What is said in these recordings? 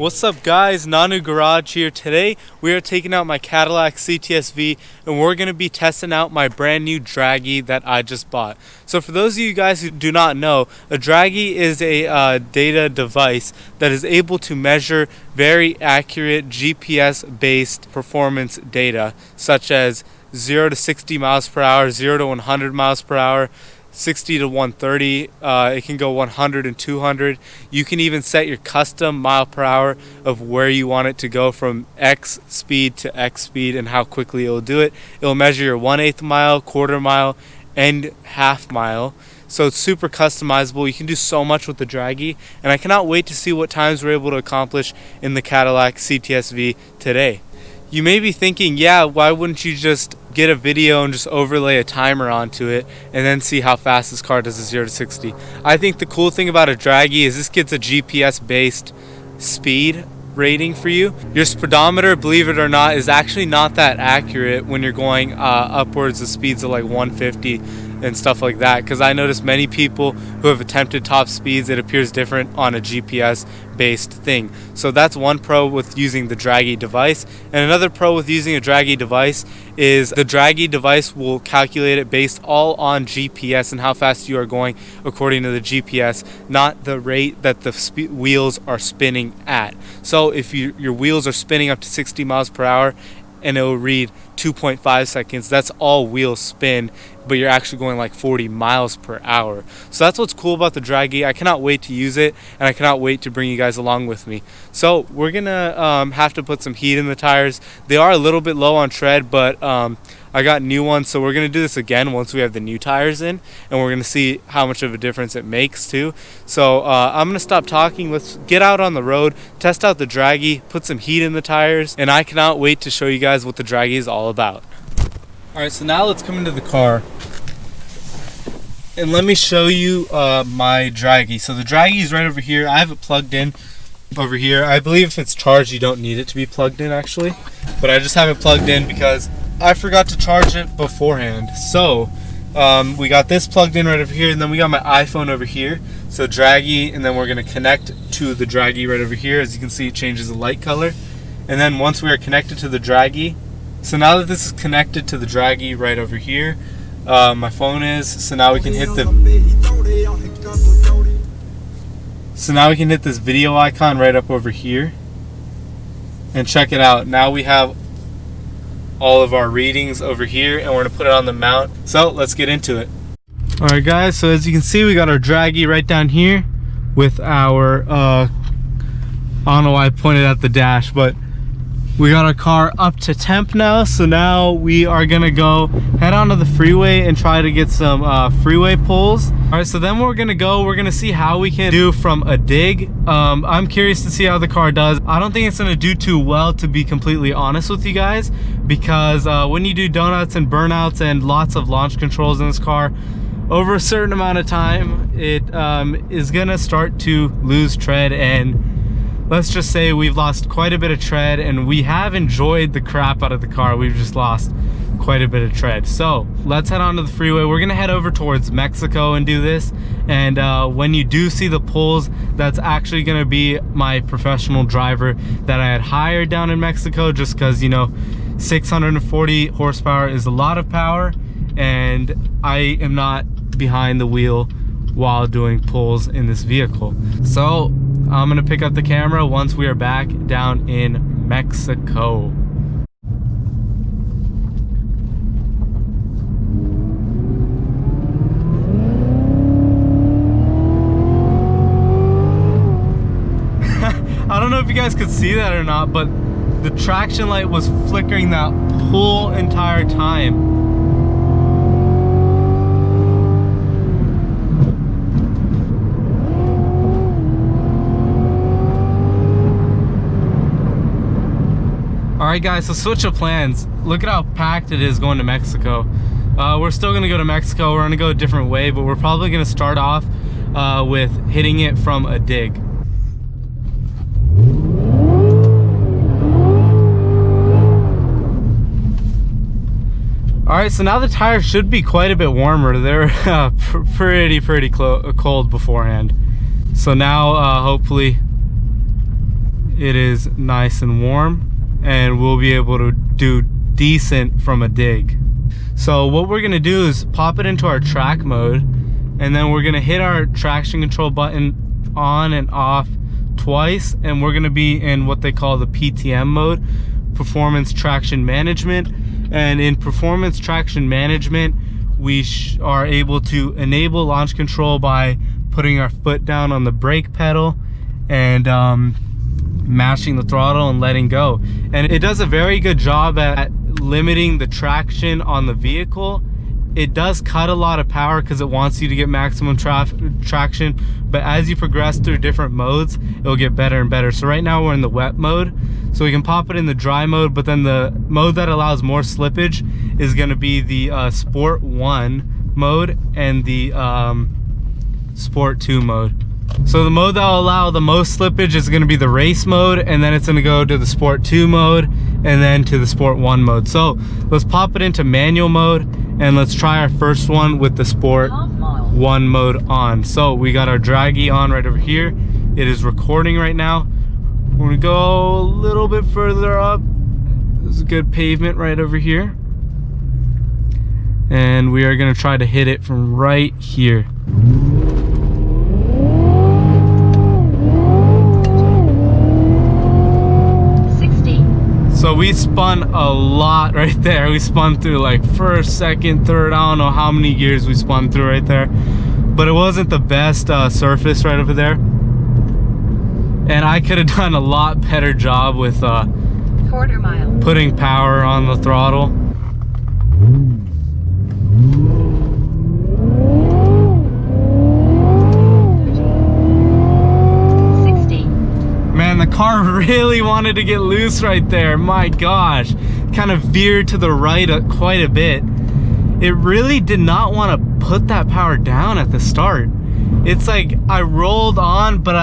What's up guys, Nanu Garage here. Today we are taking out my Cadillac CTS and we're going to be testing out my brand new Dragy that I just bought. So for those of you guys who do not know, a Dragy is a data device that is able to measure very accurate GPS based performance data such as 0 to 60 miles per hour, 0 to 100 miles per hour, 60 to 130, it can go 100 and 200. You can even set your custom mile per hour of where you want it to go from X speed to X speed and how quickly it will do it. It will measure your 1/8 mile, quarter mile, and half mile. So it's super customizable. You can do so much with the Dragy, and I cannot wait to see what times we're able to accomplish in the Cadillac CTS today. You may be thinking, yeah, why wouldn't you just get a video and just overlay a timer onto it and then see how fast this car does a 0 to 60. I think the cool thing about a Dragy is this gets a GPS based speed rating for you. Your speedometer, believe it or not, is actually not that accurate when you're going upwards of speeds of like 150 and stuff like that, because I noticed many people who have attempted top speeds, it appears different on a GPS based thing. So that's one pro with using the Dragy device. And another pro with using a Dragy device is the Dragy device will calculate it based all on GPS and how fast you are going according to the GPS, not the rate that the wheels are spinning at. So if your wheels are spinning up to 60 miles per hour and it will read 2.5 seconds, that's all wheel spin, but you're actually going like 40 miles per hour. So that's what's cool about the Dragy. I cannot wait to use it, and I cannot wait to bring you guys along with me. So we're gonna have to put some heat in the tires. They are a little bit low on tread, but I got new ones, so we're gonna do this again once we have the new tires in, and we're gonna see how much of a difference it makes too. So I'm gonna stop talking. Let's get out on the road, test out the Dragy, put some heat in the tires, and I cannot wait to show you guys what the Dragy is all about. Alright, so now let's come into the car and let me show you my Dragy. So the Dragy is right over here. I have it plugged in over here. I believe if it's charged you don't need it to be plugged in actually, but I just have it plugged in because I forgot to charge it beforehand. So we got this plugged in right over here, and then we got my iPhone over here. So Dragy, and then we're going to connect to the Dragy right over here. As you can see, it changes the light color. And then once we are connected to the Dragy, so now that this is connected to the Dragy right over here, my phone is, so now we can hit this video icon right up over here, and check it out. Now we have all of our readings over here, and we're gonna put it on the mount. So let's get into it. All right guys, so as you can see, we got our Dragy right down here with our I don't know why I pointed at the dash, but we got our car up to temp now. So now we are gonna go head onto the freeway and try to get some freeway pulls. All right, so then we're gonna see how we can do from a dig. I'm curious to see how the car does. I don't think it's gonna do too well, to be completely honest with you guys, because when you do donuts and burnouts and lots of launch controls in this car, over a certain amount of time, it is gonna start to lose tread, and let's just say we've lost quite a bit of tread, and we have enjoyed the crap out of the car. We've just lost quite a bit of tread. So let's head onto the freeway. We're gonna head over towards Mexico and do this. And when you do see the pulls, that's actually gonna be my professional driver that I had hired down in Mexico, just because, you know, 640 horsepower is a lot of power, and I am not behind the wheel while doing pulls in this vehicle. So I'm gonna pick up the camera once we are back down in Mexico. I don't know if you guys could see that or not, but the traction light was flickering that whole entire time. Alright guys, so switch of plans. Look at how packed it is going to Mexico. We're still going to go to Mexico. We're going to go a different way, but we're probably going to start off with hitting it from a dig. Alright, so now the tires should be quite a bit warmer. They're pretty cold beforehand. So now hopefully it is nice and warm, and we'll be able to do decent from a dig. So what we're gonna do is pop it into our track mode, and then we're gonna hit our traction control button on and off twice, and we're gonna be in what they call the PTM mode, Performance Traction Management. And in Performance Traction Management, we are able to enable launch control by putting our foot down on the brake pedal and mashing the throttle and letting go. And it does a very good job at limiting the traction on the vehicle. It does cut a lot of power because it wants you to get maximum traction, but as you progress through different modes, it'll get better and better. So right now we're in the wet mode, so we can pop it in the dry mode, but then the mode that allows more slippage is going to be the Sport 1 mode and the Sport 2 mode. So the mode that will allow the most slippage is going to be the race mode, and then it's going to go to the Sport 2 mode and then to the Sport 1 mode. So let's pop it into manual mode, and let's try our first one with the Sport 1 mode on. So we got our Dragy on right over here. It is recording right now. We're gonna go a little bit further up. There's a good pavement right over here, and we are gonna try to hit it from right here. So we spun a lot right there. We spun through like first, second, third, I don't know how many gears we spun through right there. But it wasn't the best surface right over there. And I could have done a lot better job with quarter mile. Putting power on the throttle. Man, the car really wanted to get loose right there. My gosh, kind of veered to the right quite a bit. It really did not want to put that power down at the start. It's like I rolled on, but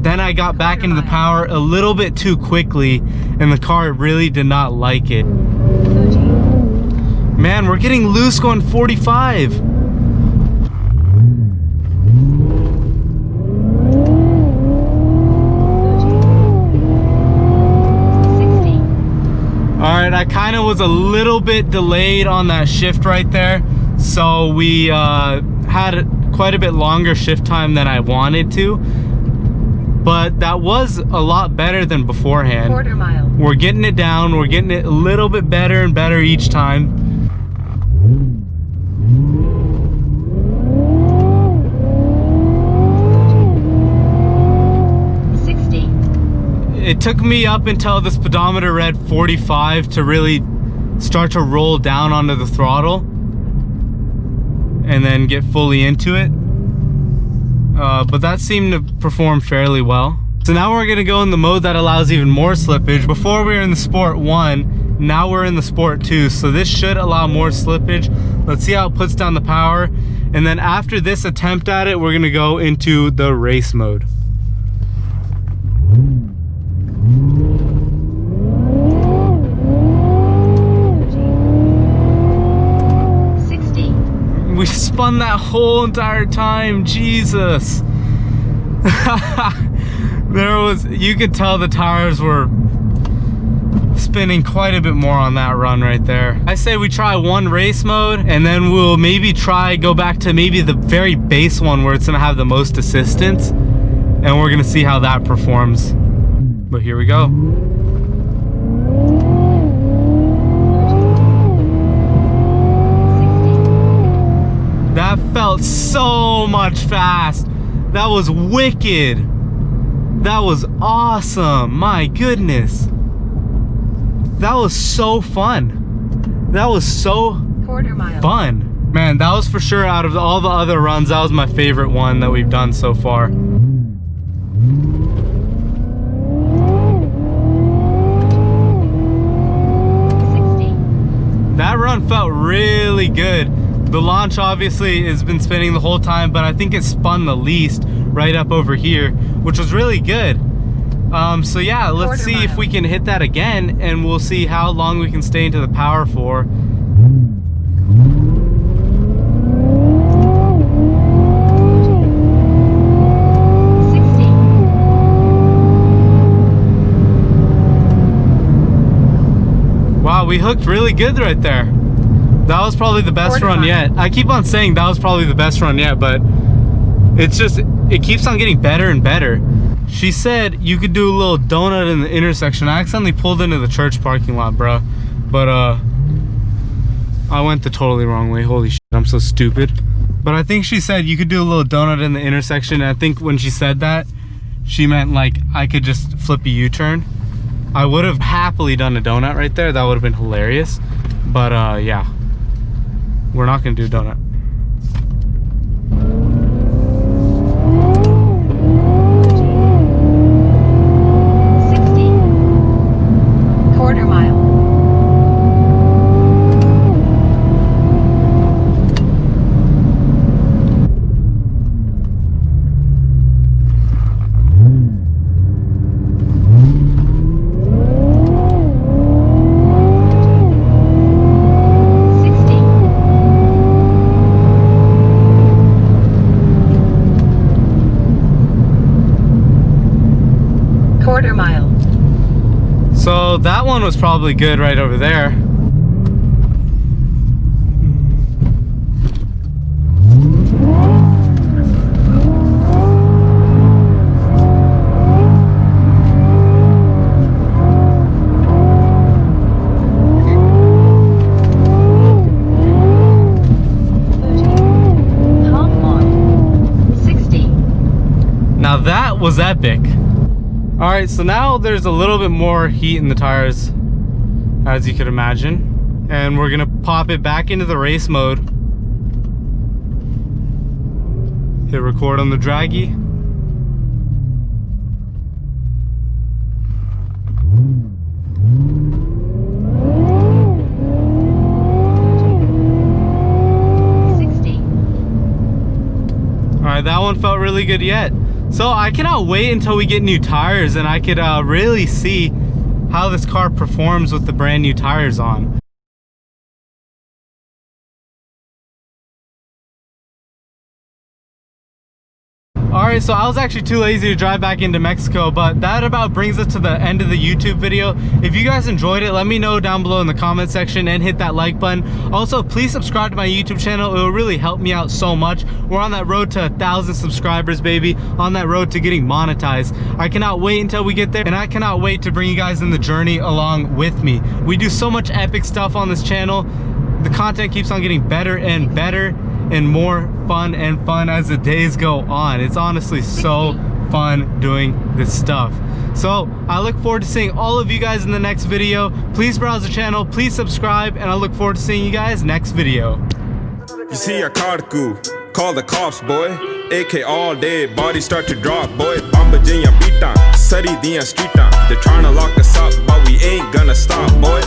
then I got back into the power a little bit too quickly, and the car really did not like it. Man, we're getting loose going 45. Alright, I kind of was a little bit delayed on that shift right there, so we had quite a bit longer shift time than I wanted to, but that was a lot better than beforehand. Quarter mile. We're getting it down, we're getting it a little bit better and better each time. It took me up until the speedometer read 45 to really start to roll down onto the throttle and then get fully into it. But that seemed to perform fairly well. So now we're gonna go in the mode that allows even more slippage. Before we were in the Sport 1, now we're in the Sport 2. So this should allow more slippage. Let's see how it puts down the power. And then after this attempt at it, we're gonna go into the race mode. We spun that whole entire time, Jesus. You could tell the tires were spinning quite a bit more on that run right there. I say we try one race mode, and then we'll maybe go back to maybe the very base one where it's gonna have the most assistance, and we're gonna see how that performs. But here we go. That felt so much fast. That was wicked. That was awesome. My goodness. That was so fun. That was so fun. Man, that was for sure, out of all the other runs, that was my favorite one that we've done so far. That run felt really good. The launch obviously has been spinning the whole time, but I think it spun the least right up over here, which was really good. So yeah, let's see if we can hit that again, and we'll see how long we can stay into the power for. Wow, we hooked really good right there. That was probably the best run yet. I keep on saying that was probably the best run yet, but it's just, it keeps on getting better and better. She said you could do a little donut in the intersection. I accidentally pulled into the church parking lot, bro. But I went the totally wrong way. Holy shit, I'm so stupid. But I think she said you could do a little donut in the intersection. And I think when she said that, she meant like I could just flip a U-turn. I would have happily done a donut right there. That would have been hilarious. But yeah, we're not gonna do a donut. Quarter mile. So that one was probably good right over there. Now that was epic. All right, so now there's a little bit more heat in the tires, as you could imagine. And we're gonna pop it back into the race mode. Hit record on the Dragy. All right, that one felt really good yet. So I cannot wait until we get new tires and I could really see how this car performs with the brand new tires on. Alright, so I was actually too lazy to drive back into Mexico, but that about brings us to the end of the YouTube video. If you guys enjoyed it, let me know down below in the comment section and hit that like button. Also, please subscribe to my YouTube channel. It will really help me out so much. We're on that road to 1,000 subscribers, baby. On that road to getting monetized. I cannot wait until we get there, and I cannot wait to bring you guys in the journey along with me. We do so much epic stuff on this channel. The content keeps on getting better and better, and more fun and fun as the days go on. It's honestly so fun doing this stuff. So I look forward to seeing all of you guys in the next video. Please browse the channel, please subscribe, and I look forward to seeing you guys next video. You see a carku, call the cops, boy. AK all day, body start to drop, boy. Bamba jinya beat down, sari diyan street down. They're trying to lock us up, but we ain't gonna stop, boy.